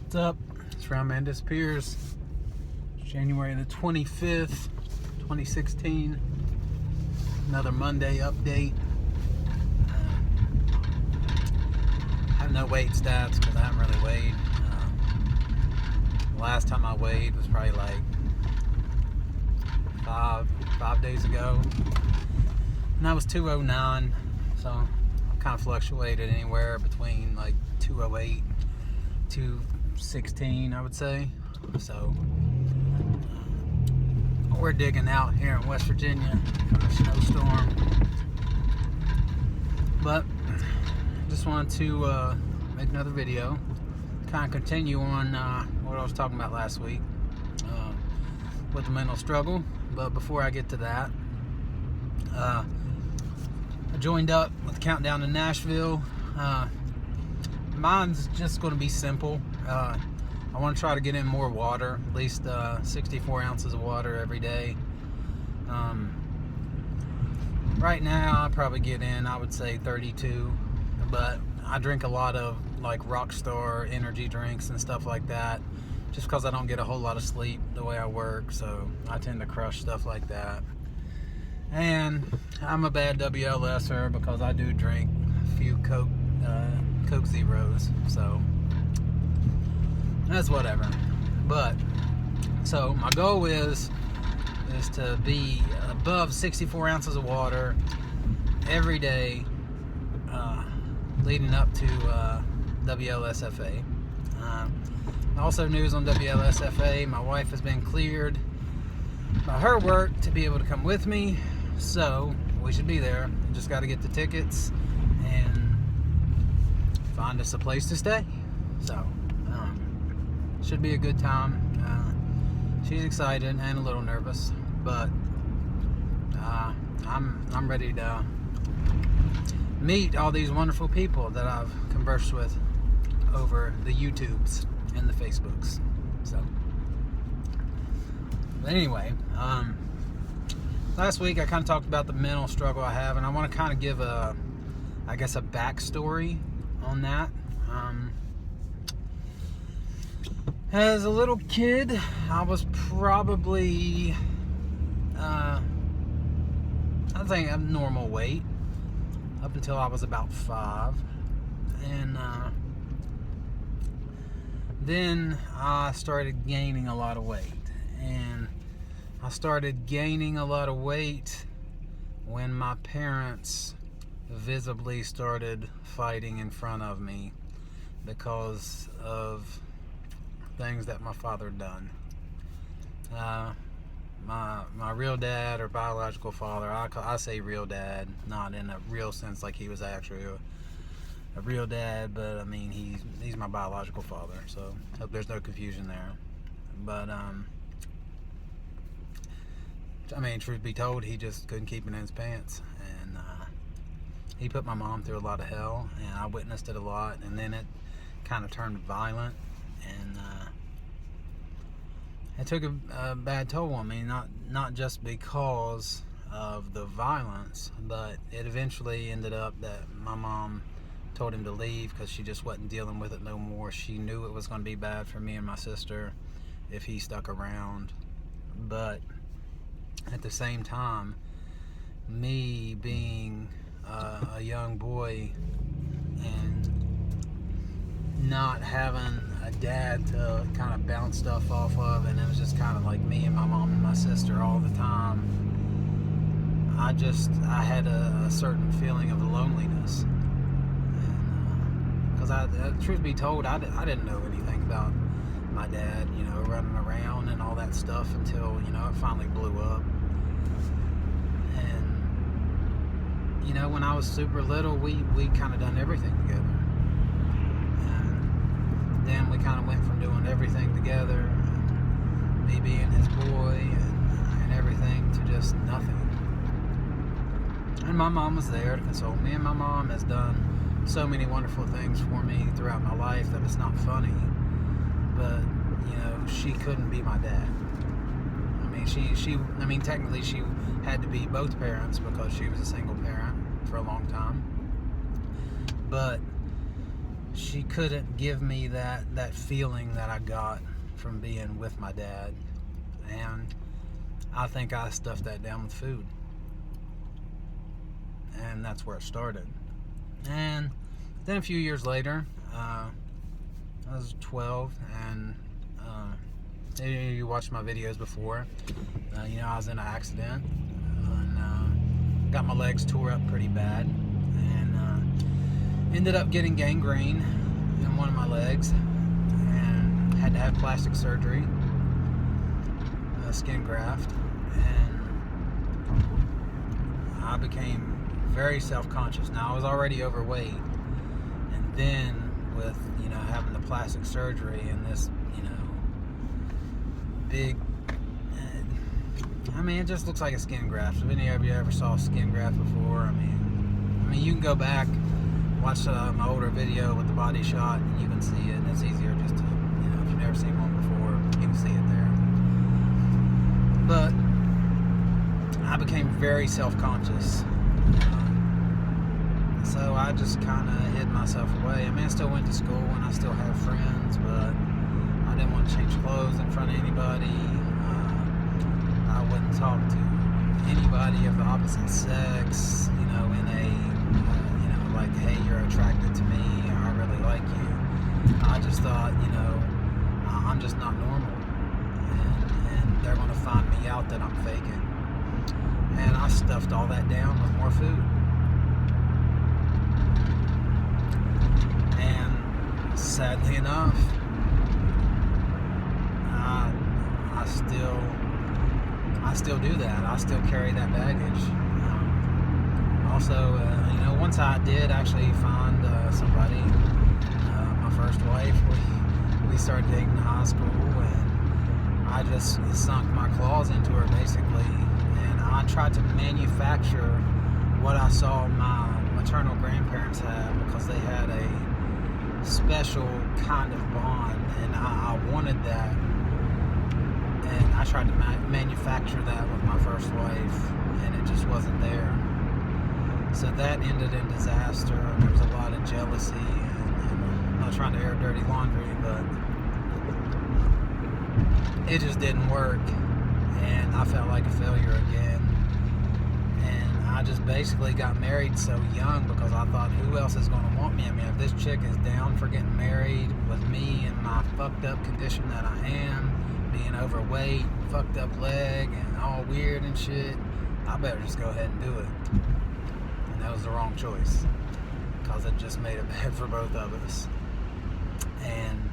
What's up? It's Round Man Disappears. It's January the 25th, 2016. Another Monday update. I have no weight stats because I haven't really weighed. The last time I weighed was probably like five days ago. And that was 209. So I've kind of fluctuated anywhere between like 208 to 16, I would say. So we're digging out here in West Virginia from a snowstorm, but just wanted to make another video, kind of continue on what I was talking about last week with the mental struggle. But before I get to that, I joined up with the Countdown to Nashville. Mine's just going to be simple. I want to try to get in more water, at least 64 ounces of water every day. Right now, I probably get in, I would say 32, but I drink a lot of like Rockstar energy drinks and stuff like that, just because I don't get a whole lot of sleep the way I work, so I tend to crush stuff like that. And I'm a bad WLSer because I do drink a few Coke Zeros, so that's whatever. But so my goal is to be above 64 ounces of water every day leading up to WLSFA. Also, news on WLSFA: my wife has been cleared by her work to be able to come with me, so we should be there. Just got to get the tickets and find us a place to stay. So should be a good time. She's excited and a little nervous, but I'm ready to meet all these wonderful people that I've conversed with over the YouTubes and the Facebooks. So, but anyway, last week I kind of talked about the mental struggle I have, and I want to kind of give a backstory on that. As a little kid, I was probably, I think, a normal weight up until I was about 5. And then I started gaining a lot of weight. And I started gaining a lot of weight when my parents visibly started fighting in front of me because of things that my father had done. My real dad, or biological father, I say real dad, not in a real sense like he was actually a real dad, but I mean he's my biological father, so hope there's no confusion there. But I mean, truth be told, he just couldn't keep it in his pants, and he put my mom through a lot of hell, and I witnessed it a lot, and then it kind of turned violent, and it took a bad toll on me, not just because of the violence, but it eventually ended up that my mom told him to leave because she just wasn't dealing with it no more. She knew it was going to be bad for me and my sister if he stuck around. But at the same time, me being a young boy and not having a dad to kind of bounce stuff off of, and it was just kind of like me and my mom and my sister all the time, I had a certain feeling of loneliness. Because truth be told, I didn't know anything about my dad, running around and all that stuff until, it finally blew up. And, when I was super little, we kind of done everything together. Then we kind of went from doing everything together, me being his boy and everything, to just nothing. And my mom was there to console me, and my mom has done so many wonderful things for me throughout my life that it's not funny. But, she couldn't be my dad. I mean, technically she had to be both parents because she was a single parent for a long time. But she couldn't give me that feeling that I got from being with my dad. And I think I stuffed that down with food. And that's where it started. And then a few years later, I was 12, and you watched my videos before. I was in an accident, and got my legs tore up pretty bad, and ended up getting gangrene in one of my legs, and had to have plastic surgery, a skin graft, and I became very self-conscious. Now, I was already overweight, and then with having the plastic surgery and this big, it just looks like a skin graft. If any of you ever saw a skin graft before, I mean you can go back, watch my older video with the body shot, and you can see it. And it's easier just to, if you've never seen one before, you can see it there. But I became very self-conscious. So I just kind of hid myself away. I still went to school and I still have friends, but I didn't want to change clothes in front of anybody. I wouldn't talk to anybody of the opposite sex, in a, like, hey, you're attracted to me, or I really like you. I just thought, I'm just not normal. And they're going to find me out that I'm faking. And I stuffed all that down with more food. Sadly enough, I still do that. I still carry that baggage. Also, once I did actually find somebody, my first wife, we started dating in high school, and I just sunk my claws into her basically, and I tried to manufacture what I saw my maternal grandparents have, because they had a special kind of bond, and I wanted that, and I tried to manufacture that with my first wife, and it just wasn't there. So that ended in disaster, and there was a lot of jealousy, and I'm not trying to air dirty laundry, but it just didn't work, and I felt like a failure again. I just basically got married so young because I thought, who else is going to want me? If this chick is down for getting married with me and my fucked up condition that I am, being overweight, fucked up leg, and all weird and shit, I better just go ahead and do it. And that was the wrong choice, because it just made it bad for both of us. And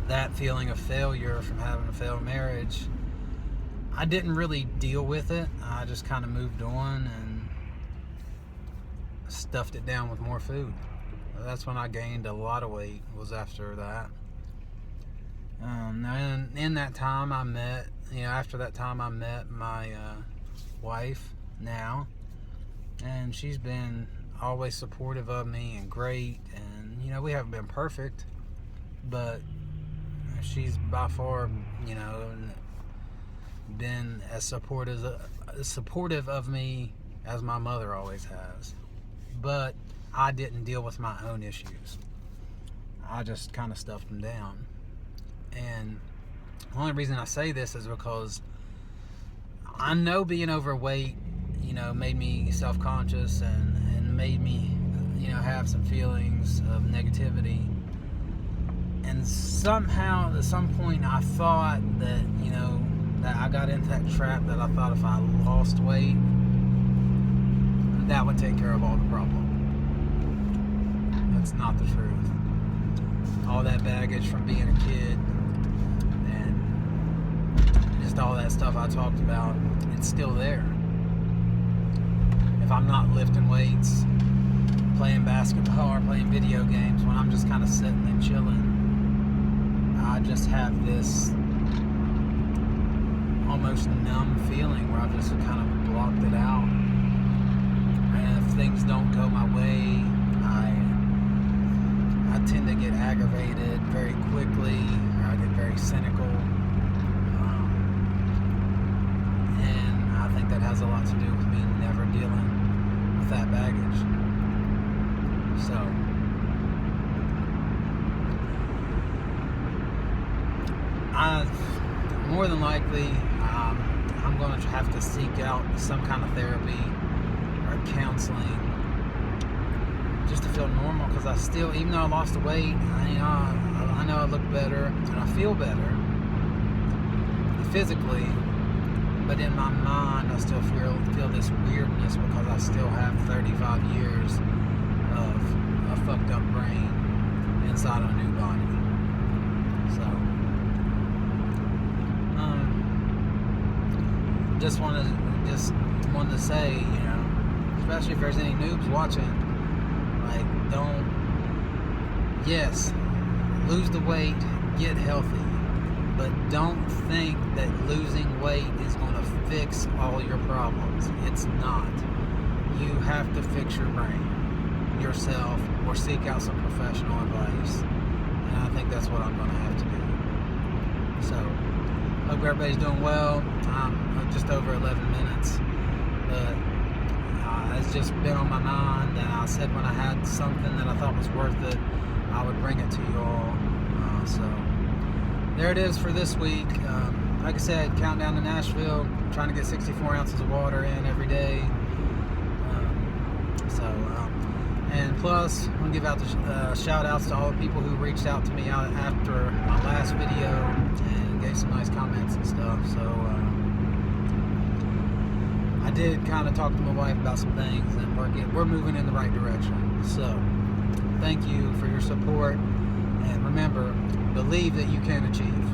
that feeling of failure from having a failed marriage, I didn't really deal with it. I just kind of moved on and stuffed it down with more food. That's when I gained a lot of weight, was after that. And in that time I met, after that time I met my wife now. And she's been always supportive of me and great. And, we haven't been perfect, but she's by far, been as supportive of me as my mother always has. But I didn't deal with my own issues. I just kind of stuffed them down. And the only reason I say this is because I know being overweight, made me self-conscious and made me, have some feelings of negativity. And somehow, at some point, I thought that, that I got into that trap, that I thought if I lost weight, that would take care of all the problem. That's not the truth. All that baggage from being a kid and just all that stuff I talked about, it's still there. If I'm not lifting weights, playing basketball, or playing video games, when I'm just kind of sitting and chilling, I just have this almost numb feeling where I've just kind of blocked it out. And if things don't go my way, I tend to get aggravated very quickly, or I get very cynical. And I think that has a lot to do with me never dealing with that baggage. So more than likely, I'm going to have to seek out some kind of therapy or counseling just to feel normal, because I still, even though I lost the weight, I know I look better and I feel better physically, but in my mind I still feel this weirdness because I still have 35 years of a fucked up brain inside of a new body. So just wanted to say, especially if there's any noobs watching, like, yes, lose the weight, get healthy, but don't think that losing weight is going to fix all your problems. It's not. You have to fix your brain yourself or seek out some professional advice. And I think that's what I'm going to have to do. So, hope everybody's doing well. I'm just over 11 minutes. But it's just been on my mind, and I said when I had something that I thought was worth it, I would bring it to you all. So there it is for this week. Like I said, countdown to Nashville, trying to get 64 ounces of water in every day. And plus, I'm going to give out the shout outs to all the people who reached out to me out after my last video and gave some nice comments and stuff. So I did kind of talk to my wife about some things, and we're moving in the right direction. So thank you for your support, and remember, believe that you can achieve.